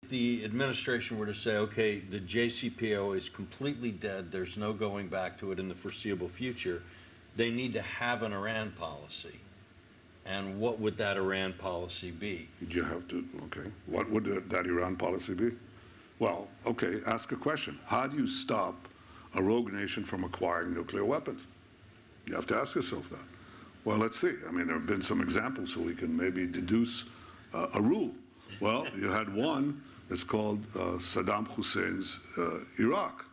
the administration were to say, okay, the JCPOA is completely dead, there's no going back to it in the foreseeable future, they need to have an Iran policy. And what would that Iran policy be? You have to, okay. What would that Iran policy be? Well, okay, ask a question. How do you stop a rogue nation from acquiring nuclear weapons? You have to ask yourself that. Well, let's see. I mean, there have been some examples, so we can maybe deduce a rule. Well, you had one that's called Saddam Hussein's Iraq.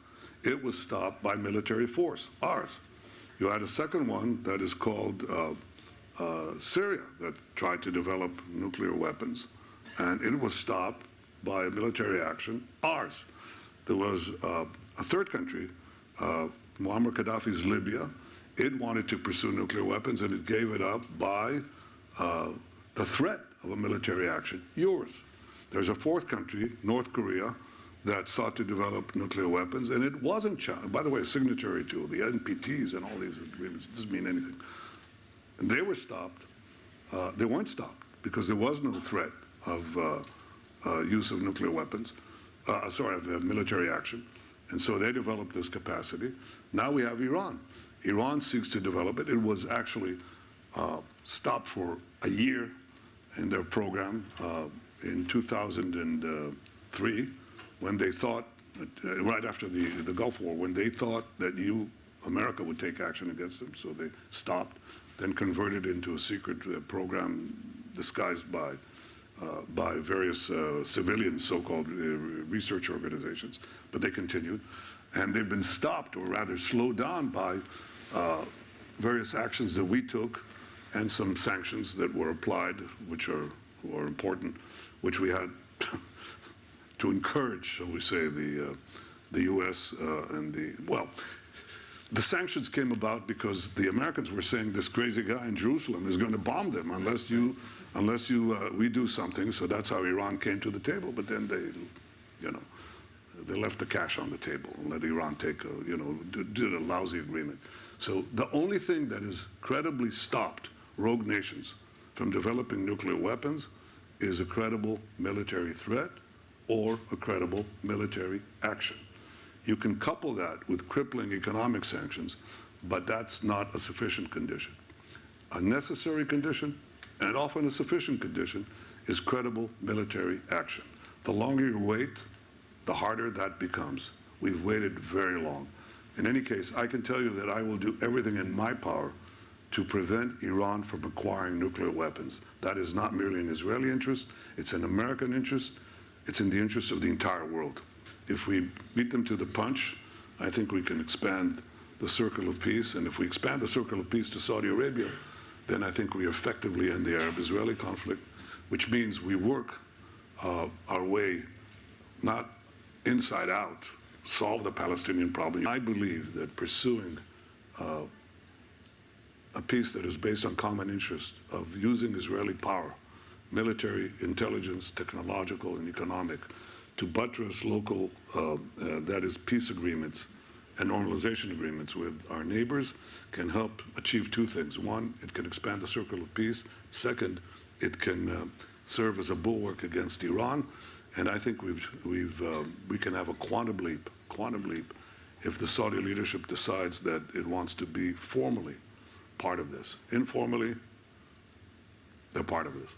It was stopped by military force, ours. You had a second one that is called Syria, that tried to develop nuclear weapons, and it was stopped by a military action, ours. There was a third country, Muammar Gaddafi's Libya. It wanted to pursue nuclear weapons, and it gave it up by the threat of a military action, yours. There's a fourth country, North Korea, that sought to develop nuclear weapons, and it wasn't China. By the way, a signatory to the NPTs and all these agreements. It doesn't mean anything. And they were stopped. They weren't stopped because there was no threat of use of nuclear weapons, of military action. And so they developed this capacity. Now we have Iran. Iran seeks to develop it. It was actually stopped for a year in their program in 2003 when they thought, right after the Gulf War, when they thought that America would take action against them. So they stopped, then converted into a secret program disguised by various civilian so-called research organizations, but they continued. And they've been stopped, or rather slowed down, by various actions that we took and some sanctions that were applied, which were important, which we had to encourage, shall we say, the U.S. The sanctions came about because the Americans were saying this crazy guy in Jerusalem is going to bomb them unless we do something. So that's how Iran came to the table. But then they left the cash on the table and let Iran take did a lousy agreement. So the only thing that has credibly stopped rogue nations from developing nuclear weapons is a credible military threat or a credible military action. You can couple that with crippling economic sanctions, but that's not a sufficient condition. A necessary condition, and often a sufficient condition, is credible military action. The longer you wait, the harder that becomes. We've waited very long. In any case, I can tell you that I will do everything in my power to prevent Iran from acquiring nuclear weapons. That is not merely an Israeli interest, it's an American interest, it's in the interest of the entire world. If we beat them to the punch, I think we can expand the circle of peace, and if we expand the circle of peace to Saudi Arabia, then I think we effectively end the Arab-Israeli conflict, which means we work our way, not inside out, solve the Palestinian problem. I believe that pursuing a peace that is based on common interest of using Israeli power, military, intelligence, technological, and economic, to buttress local, that is, peace agreements and normalization agreements with our neighbors, can help achieve two things. One, it can expand the circle of peace. Second, it can serve as a bulwark against Iran. And I think we can have a quantum leap if the Saudi leadership decides that it wants to be formally part of this. Informally, they're part of this.